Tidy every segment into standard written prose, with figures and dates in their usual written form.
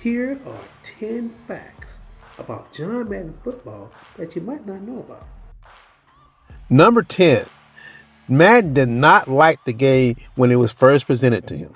Here are 10 facts about John Madden Football that you might not know about. Number 10. Madden did not like the game when it was first presented to him.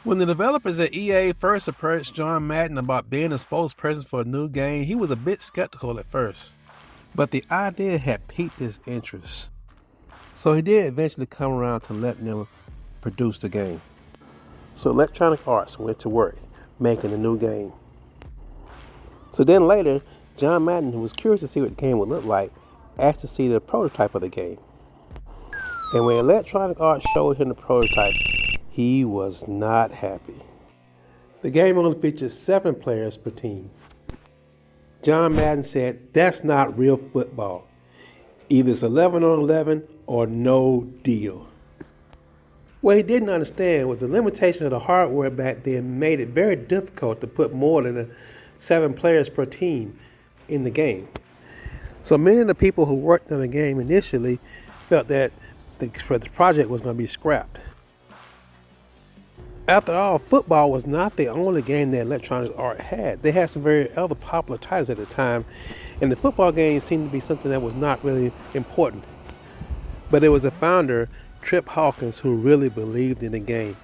When the developers at EA first approached John Madden about being a spokesperson for a new game, he was a bit skeptical at first. But the idea had piqued his interest. So he did eventually come around to letting them produce the game. So Electronic Arts went to work making a new game. So then later, John Madden, who was curious to see what the game would look like, asked to see the prototype of the game. And when Electronic Arts showed him the prototype, he was not happy. The game only features 7 players per team. John Madden said, "That's not real football. Either it's 11 on 11 or no deal." What he didn't understand was the limitation of the hardware back then made it very difficult to put more than 7 players per team in the game. So many of the people who worked on the game initially felt that the project was going to be scrapped. After all, football was not the only game that Electronic Arts had. They had some very other popular titles at the time, and the football game seemed to be something that was not really important. But it was the founder, Trip Hawkins, who really believed in the game,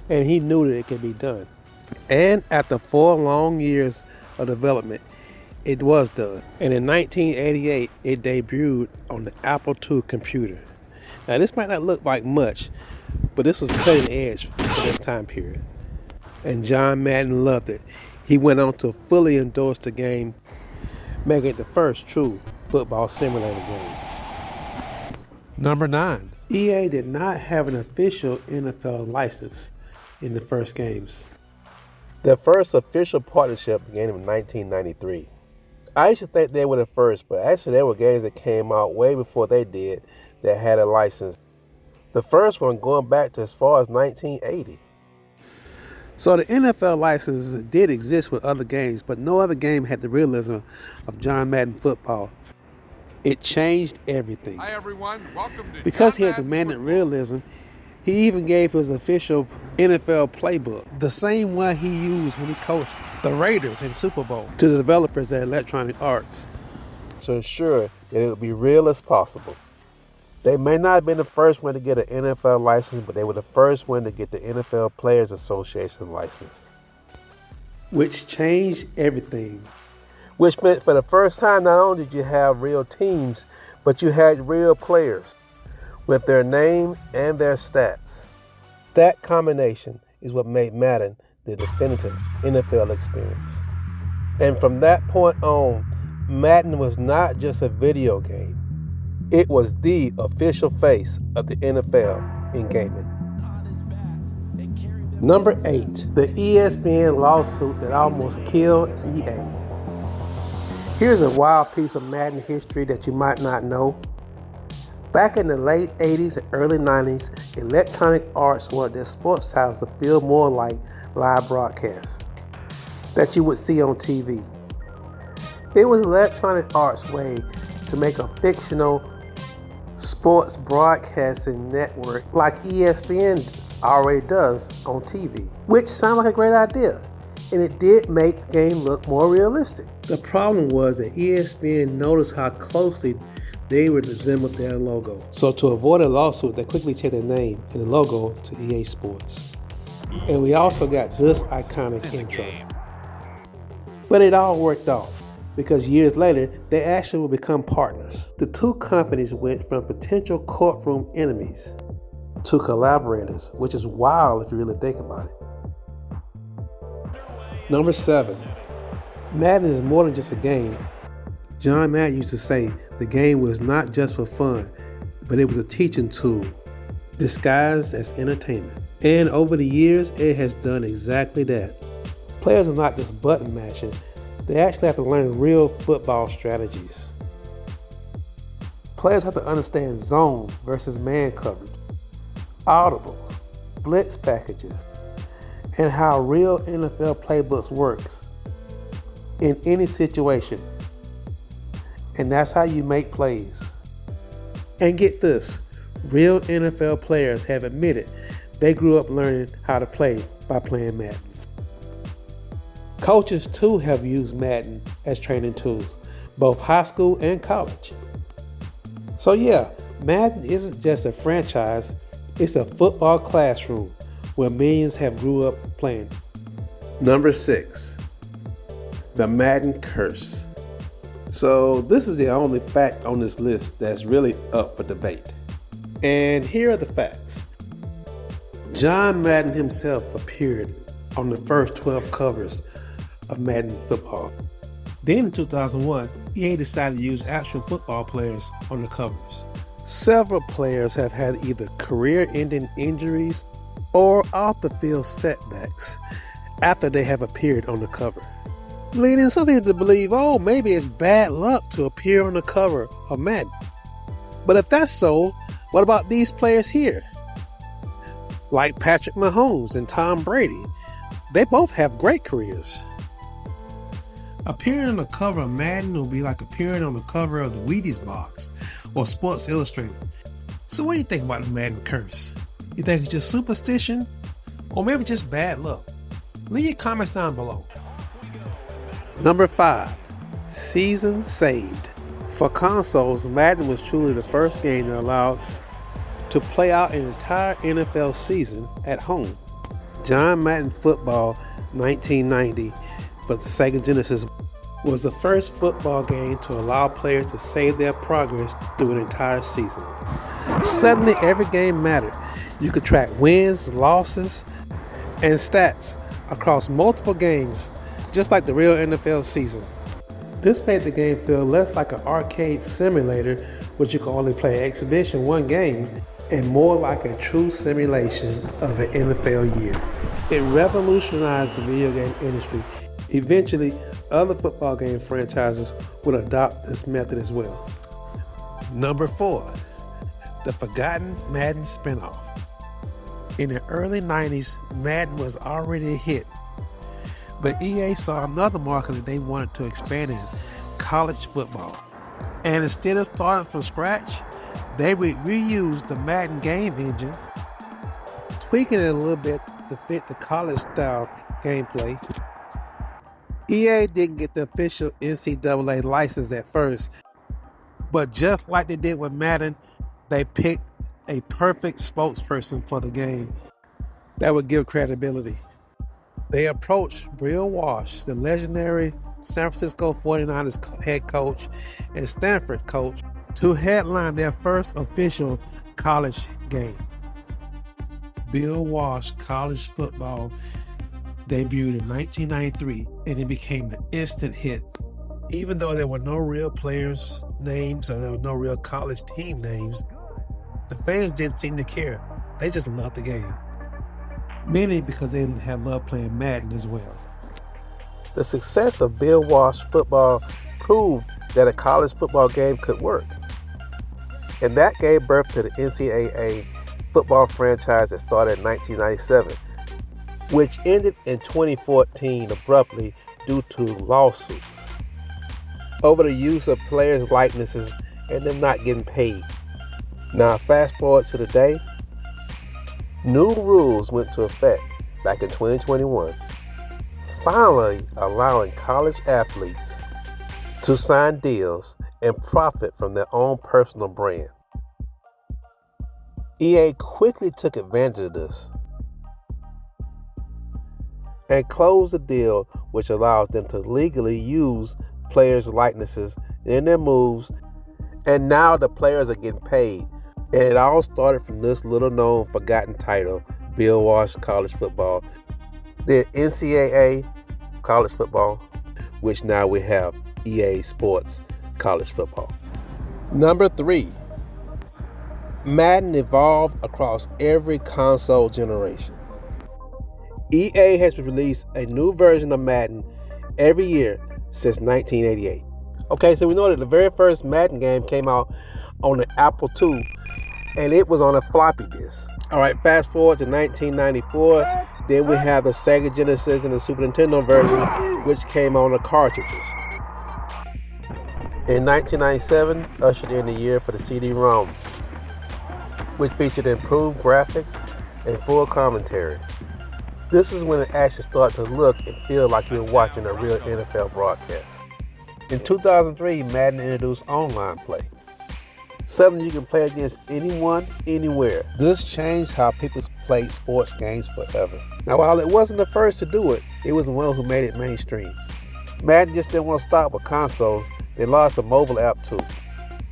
and he knew that it could be done. And after 4 long years of development, it was done. And in 1988, it debuted on the Apple II computer. Now this might not look like much, but this was cutting edge for this time period. And John Madden loved it. He went on to fully endorse the game, making it the first true football simulator game. Number 9. EA did not have an official NFL license in the first games. Their first official partnership began in 1993. I used to think they were the first, but actually there were games that came out way before they did that had a license. The first one going back to as far as 1980. So the NFL license did exist with other games, but no other game had the realism of John Madden Football. It changed everything. Hi everyone, welcome to Because John he had Madden demanded Football. realism, he even gave his official NFL playbook, the same one he used when he coached the Raiders in Super Bowl, to the developers at Electronic Arts, to ensure that it would be real as possible. They may not have been the first one to get an NFL license, but they were the first one to get the NFL Players Association license. Which changed everything. Which meant for the first time, not only did you have real teams, but you had real players with their name and their stats. That combination is what made Madden the definitive NFL experience. And from that point on, Madden was not just a video game. It was the official face of the NFL in gaming. Number 8, the ESPN lawsuit that almost killed EA. Here's a wild piece of Madden history that you might not know. Back in the late 80s and early 90s, Electronic Arts wanted their sports titles to feel more like live broadcasts that you would see on TV. It was Electronic Arts' way to make a fictional sports broadcasting network like ESPN already does on TV, which sounded like a great idea, and it did make the game look more realistic. The problem was that ESPN noticed how closely they would resemble their logo. So to avoid a lawsuit, they quickly changed their name and the logo to EA Sports. And we also got this iconic intro. But it all worked out, because years later, they actually would become partners. The two companies went from potential courtroom enemies to collaborators, which is wild if you really think about it. Number 7, Madden is more than just a game. John Madden used to say the game was not just for fun, but it was a teaching tool, disguised as entertainment. And over the years, it has done exactly that. Players are not just button mashing, they actually have to learn real football strategies. Players have to understand zone versus man coverage, audibles, blitz packages, and how real NFL playbooks works in any situation. And that's how you make plays. And get this, real NFL players have admitted they grew up learning how to play by playing Madden. Coaches too have used Madden as training tools, both high school and college. So yeah, Madden isn't just a franchise, it's a football classroom where millions have grew up playing. Number 6, the Madden curse. So this is the only fact on this list that's really up for debate. And here are the facts. John Madden himself appeared on the first 12 covers of Madden Football. Then in 2001, EA decided to use actual football players on the covers. Several players have had either career-ending injuries or off-the-field setbacks after they have appeared on the cover, leading some people to believe, oh, maybe it's bad luck to appear on the cover of Madden. But if that's so, what about these players here? Like Patrick Mahomes and Tom Brady. They both have great careers. Appearing on the cover of Madden will be like appearing on the cover of the Wheaties box or Sports Illustrated. So what do you think about the Madden curse? You think it's just superstition or maybe just bad luck? Leave your comments down below. Number 5, season saved. For consoles, Madden was truly the first game that allowed us to play out an entire NFL season at home. John Madden Football 1990 for the Sega Genesis was the first football game to allow players to save their progress through an entire season. Suddenly every game mattered. You could track wins, losses, and stats across multiple games, just like the real NFL season. This made the game feel less like an arcade simulator, which you could only play exhibition one game, and more like a true simulation of an NFL year. It revolutionized the video game industry. Eventually, other football game franchises would adopt this method as well. Number 4, the forgotten Madden spinoff. In the early 90s, Madden was already a hit, but EA saw another market that they wanted to expand in, college football. And instead of starting from scratch, they would reuse the Madden game engine, tweaking it a little bit to fit the college-style gameplay. EA didn't get the official NCAA license at first, but just like they did with Madden, they picked a perfect spokesperson for the game that would give credibility. They approached Bill Walsh, the legendary San Francisco 49ers head coach and Stanford coach, to headline their first official college game. Bill Walsh College Football debuted in 1993 and it became an instant hit. Even though there were no real players' names or there were no real college team names, the fans didn't seem to care. They just loved the game. Many because they had loved playing Madden as well. The success of Bill Walsh football proved that a college football game could work. And that gave birth to the NCAA football franchise that started in 1997, which ended in 2014 abruptly due to lawsuits over the use of players' likenesses and them not getting paid. Now fast forward to today, new rules went into effect back in 2021, finally allowing college athletes to sign deals and profit from their own personal brand. EA quickly took advantage of this and closed a deal which allows them to legally use players' likenesses in their moves, and now the players are getting paid. And it all started from this little known forgotten title, Bill Walsh College Football, the NCAA College Football, which now we have EA Sports College Football. Number 3, Madden evolved across every console generation. EA has released a new version of Madden every year since 1988. Okay, so we know that the very first Madden game came out on the Apple II, and it was on a floppy disk. All right, fast forward to 1994. Then we have the Sega Genesis and the Super Nintendo version, which came on the cartridges. In 1997, ushered in the year for the CD-ROM, which featured improved graphics and full commentary. This is when it actually started to look and feel like you're watching a real NFL broadcast. In 2003, Madden introduced online play. Suddenly you can play against anyone, anywhere. This changed how people played sports games forever. Now, while it wasn't the first to do it, it was the one who made it mainstream. Madden just didn't want to stop with consoles. They launched a mobile app too.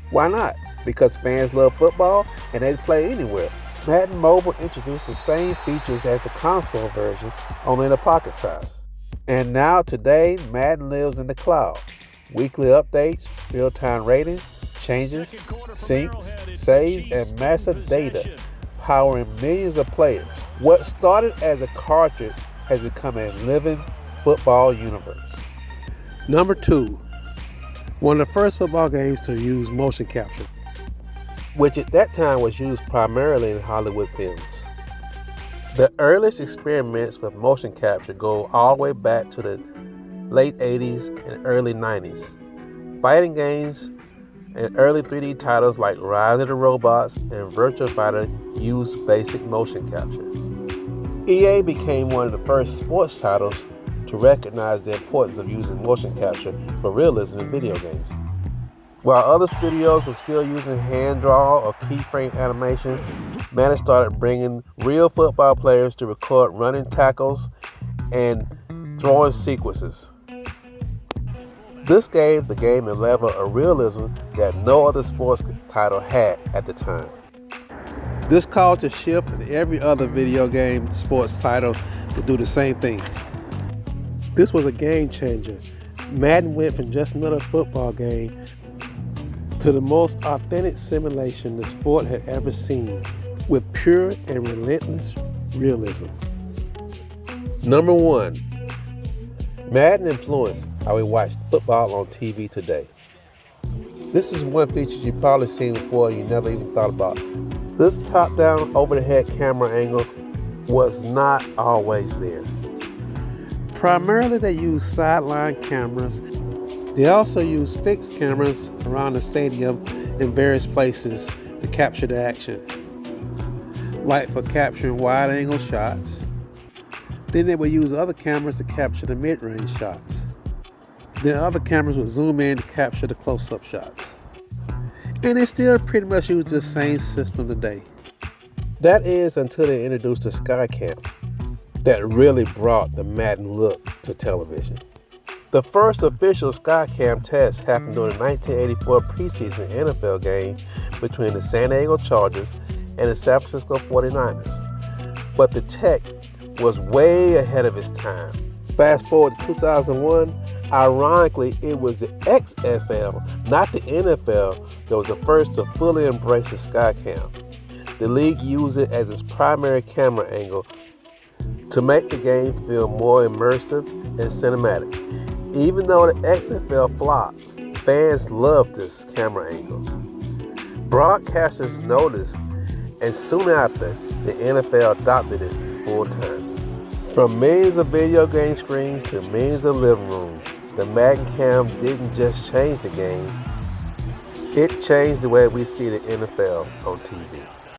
Why not? Because fans love football and they play anywhere. Madden Mobile introduced the same features as the console version, only in a pocket size. And now today, Madden lives in the cloud. Weekly updates, real-time rating, changes, syncs, saves, and massive data, powering millions of players. What started as a cartridge has become a living football universe. Number 2, one of the first football games to use motion capture, which at that time was used primarily in Hollywood films. The earliest experiments with motion capture go all the way back to the late 80s and early 90s. Fighting games and early 3D titles like Rise of the Robots and Virtua Fighter used basic motion capture. EA became one of the first sports titles to recognize the importance of using motion capture for realism in video games. While other studios were still using hand draw or keyframe animation, Madden started bringing real football players to record running tackles and throwing sequences. This gave the game a level of realism that no other sports title had at the time. This caused a shift in every other video game sports title to do the same thing. This was a game changer. Madden went from just another football game to the most authentic simulation the sport had ever seen, with pure and relentless realism. Number 1. Madden influenced how we watch football on TV today. This is one feature you've probably seen before you never even thought about. This top-down, over-the-head camera angle was not always there. Primarily they used sideline cameras. They also used fixed cameras around the stadium in various places to capture the action, like for capturing wide-angle shots. Then they would use other cameras to capture the mid-range shots. Then other cameras would zoom in to capture the close-up shots. And they still pretty much use the same system today. That is until they introduced the Skycam that really brought the Madden look to television. The first official Skycam test happened during the 1984 preseason NFL game between the San Diego Chargers and the San Francisco 49ers. But the tech was way ahead of its time. Fast forward to 2001, ironically, it was the XFL, not the NFL, that was the first to fully embrace the Skycam. The league used it as its primary camera angle to make the game feel more immersive and cinematic. Even though the XFL flopped, fans loved this camera angle. Broadcasters noticed, and soon after, the NFL adopted it full time. From millions of video game screens to millions of living rooms, the Madden Cam didn't just change the game, it changed the way we see the NFL on TV.